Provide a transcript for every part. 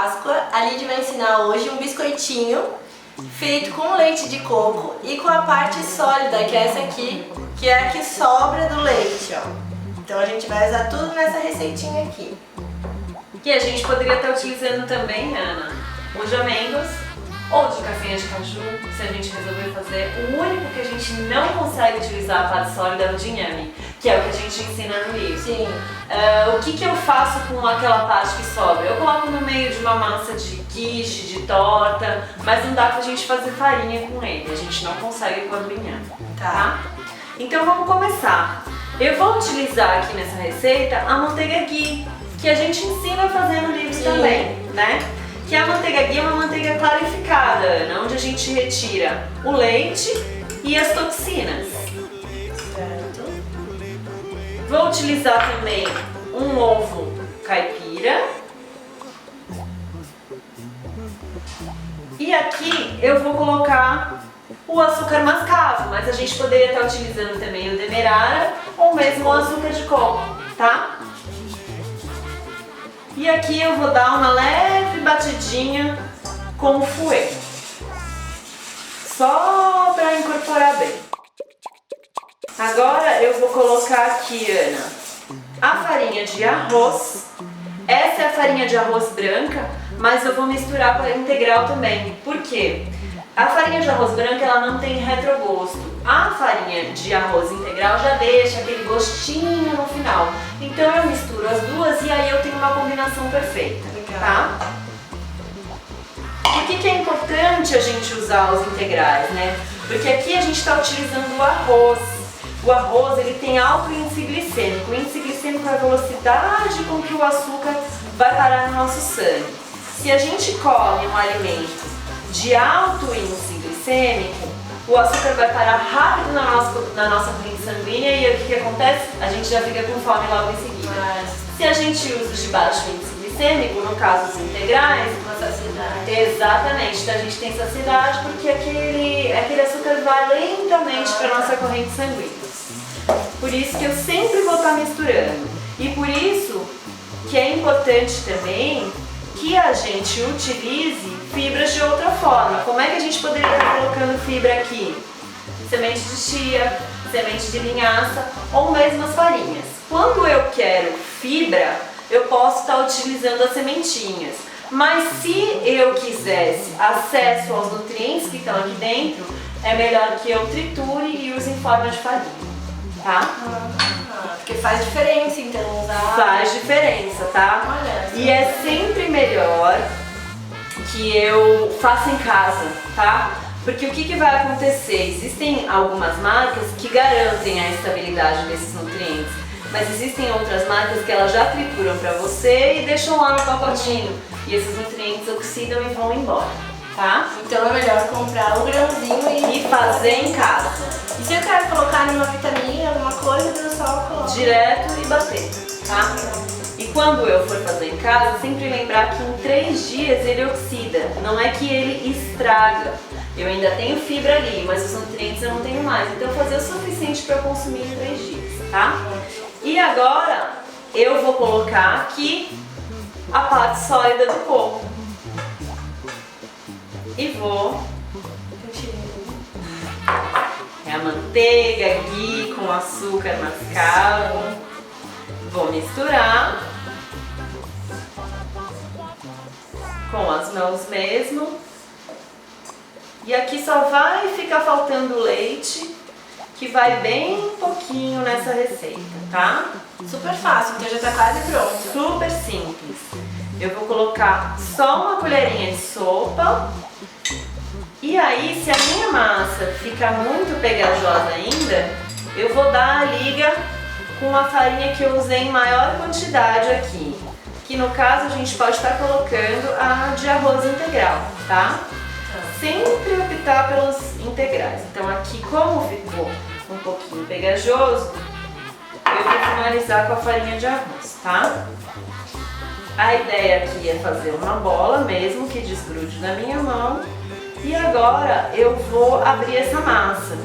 Páscoa, a Lidy vai ensinar hoje um biscoitinho feito com leite de coco e com a parte sólida, que é essa aqui, que é a que sobra do leite, ó. Então a gente vai usar tudo nessa receitinha aqui. Que a gente poderia estar utilizando também, Ana, ou de amêndoas ou de castanha de caju, se a gente resolver fazer. O único que a gente não consegue utilizar a parte sólida é o de inhame, que é o que a gente ensina no livro. Sim. O que eu faço com aquela parte que sobra? Eu coloco no meio de uma massa de quiche, de torta, mas não dá pra gente fazer farinha com ele, a gente não consegue com o inhame, tá? Então vamos começar. Eu vou utilizar aqui nessa receita a manteiga ghee, que a gente ensina a fazer no livro também, né? Que a manteiga ghee é uma manteiga clarificada, Ana, onde a gente retira o leite e as toxinas. Certo. Vou utilizar também um ovo caipira. E aqui eu vou colocar o açúcar mascavo, mas a gente poderia estar utilizando também o demerara ou mesmo o açúcar de coco, tá? E aqui eu vou dar uma leve batidinha com o fouet, só para incorporar bem. Agora eu vou colocar aqui, Ana, a farinha de arroz. Essa é a farinha de arroz branca, mas eu vou misturar com a integral também. Por quê? A farinha de arroz branca ela não tem retrogosto. A farinha de arroz integral já deixa aquele gostinho no final. Então eu misturo as duas e aí eu tenho uma combinação perfeita, tá? Por que é importante a gente usar os integrais, né? Porque aqui a gente está utilizando o arroz. O arroz ele tem alto índice glicêmico. O índice glicêmico é a velocidade com que o açúcar vai parar no nosso sangue. Se a gente come um alimento de alto índice glicêmico, o açúcar vai parar rápido na nossa corrente sanguínea e o que acontece? A gente já fica com fome logo em seguida. Mas Se a gente usa os de baixo índice glicêmico, no caso os integrais, uma saciedade. exatamente, então a gente tem saciedade porque aquele açúcar vai lentamente para a nossa corrente sanguínea. Por isso que eu sempre vou estar misturando. E por isso que é importante também que a gente utilize fibras de outra forma. Como é que a gente poderia estar colocando fibra aqui? Semente de chia, semente de linhaça ou mesmo as farinhas. Quando eu quero fibra, eu posso estar utilizando as sementinhas. Mas se eu quisesse acesso aos nutrientes que estão aqui dentro, é melhor que eu triture e use em forma de farinha, tá? Porque faz diferença então usar. Faz diferença, tá? Olha, E é sempre melhor que eu faça em casa, tá? Porque o que vai acontecer? Existem algumas marcas que garantem a estabilidade desses nutrientes, mas existem outras marcas que elas já trituram pra você e deixam lá no pacotinho. E esses nutrientes oxidam e vão embora, tá? Então é melhor comprar um grãozinho E fazer em casa. E se eu quero colocar numa vitamina, alguma coisa, eu só coloco. Direto e bater, tá? E quando eu for fazer em casa, sempre lembrar que em 3 dias ele oxida, não é que ele estraga. Eu ainda tenho fibra ali, mas os nutrientes eu não tenho mais. Então fazer o suficiente para consumir em 3 dias, tá? E agora eu vou colocar aqui a parte sólida do coco. E vou... É a manteiga ghee com açúcar mascavo. Vou misturar com as mãos mesmo. E aqui só vai ficar faltando leite, que vai bem pouquinho nessa receita, tá? Super fácil, então já tá quase pronto. Super simples. Eu vou colocar só uma colherinha de sopa. E aí, se a minha massa ficar muito pegajosa ainda, eu vou dar a liga com a farinha que eu usei em maior quantidade aqui. Que no caso a gente pode estar colocando a de arroz integral, tá? Sempre optar pelos integrais. Então aqui, como ficou um pouquinho pegajoso, eu vou finalizar com a farinha de arroz, tá? A ideia aqui é fazer uma bola mesmo que desgrude da minha mão. E agora eu vou abrir essa massa.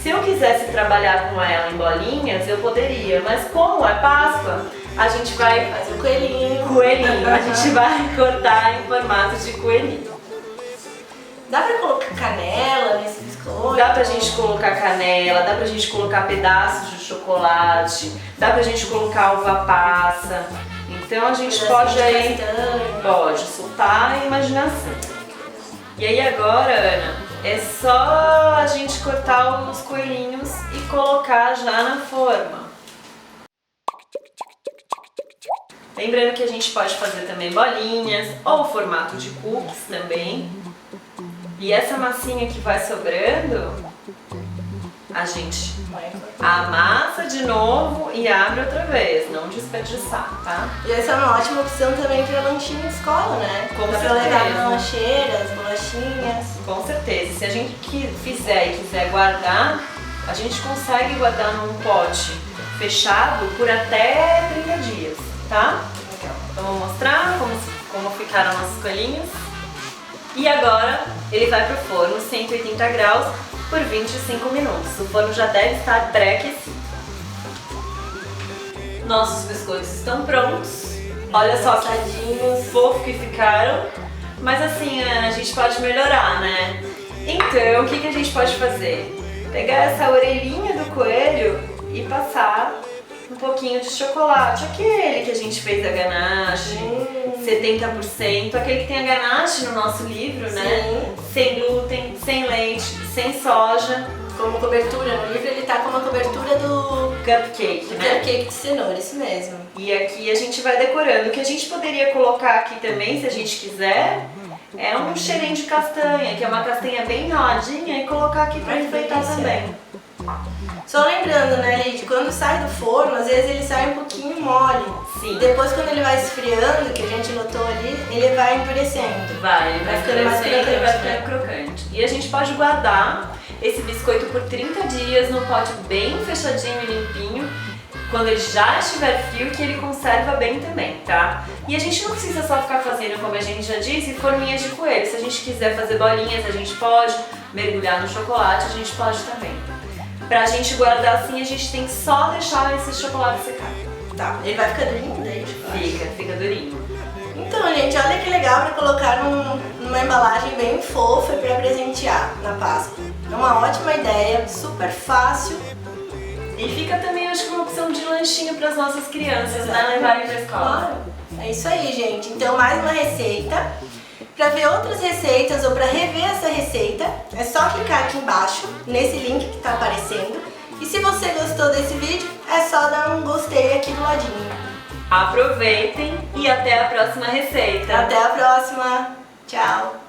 Se eu quisesse trabalhar com ela em bolinhas, eu poderia, mas como é Páscoa, a gente vai Fazer o coelhinho. coelhinho, a gente vai cortar em formato de coelhinho. Dá pra colocar canela nesse biscoito? Dá pra gente colocar canela, dá pra gente colocar pedaços de chocolate, dá pra gente colocar uva passa. Então a gente pode aí, pode soltar a imaginação. E aí agora, Ana, é só a gente cortar os coelhinhos e colocar já na forma. Lembrando que a gente pode fazer também bolinhas ou formato de cookies também. E essa massinha que vai sobrando, a gente amassa de novo e abre outra vez, não desperdiçar, tá? E essa é uma ótima opção também para lanchinho de escola, né? Com Dá pra certeza. levar na lancheira, as bolachinhas. Com certeza. Se a gente fizer e quiser guardar, a gente consegue guardar num pote fechado por até 30 dias, tá? Então vou mostrar como ficaram nossos coelhinhos. E agora ele vai pro forno 180 graus por 25 minutos. O forno já deve estar pré-aquecido. Nossos biscoitos estão prontos. Olha só que fofo que ficaram. Mas assim, Ana, a gente pode melhorar, né? Então, o que a gente pode fazer? Pegar essa orelhinha do coelho e passar um pouquinho de chocolate. Aquele que a gente fez a ganache, 70%. Aquele que tem a ganache no nosso livro, né? Sem glúten, sem leite, sem soja. Como cobertura, no livro ele tá com uma cobertura do Cupcake, né? cupcake de cenoura, isso mesmo. E aqui a gente vai decorando. O que a gente poderia colocar aqui também, se a gente quiser, é um cheirinho de castanha, que é uma castanha bem raladinha, e colocar aqui pra enfeitar também. Só lembrando, né, Lid, quando sai do forno, às vezes ele sai um pouquinho mole. Sim. Depois, quando ele vai esfriando, que a gente notou ali, ele vai endurecendo. Vai ficando mais crocante, vai ficando né? crocante. E a gente pode guardar esse biscoito por 30 dias num pote bem fechadinho e limpinho. Quando ele já estiver frio, que ele conserva bem também, tá? E a gente não precisa só ficar fazendo, como a gente já disse, forminhas de coelho. Se a gente quiser fazer bolinhas, a gente pode. Mergulhar no chocolate, a gente pode também. Pra gente guardar assim, a gente tem que só deixar esse chocolate secar. Tá, ele vai ficar durinho daí, Fica durinho. Então, gente, olha que legal pra colocar numa embalagem bem fofa pra presentear na Páscoa. É uma ótima ideia, super fácil. E fica também, acho que, uma opção de lanchinho para as nossas crianças, né? Levarem pra escola. Claro. É isso aí, gente. Então, mais uma receita. Para ver outras receitas ou para rever essa receita, é só clicar aqui embaixo, nesse link que está aparecendo. E se você gostou desse vídeo, é só dar um gostei aqui do ladinho. Aproveitem e até a próxima receita. Até a próxima. Tchau.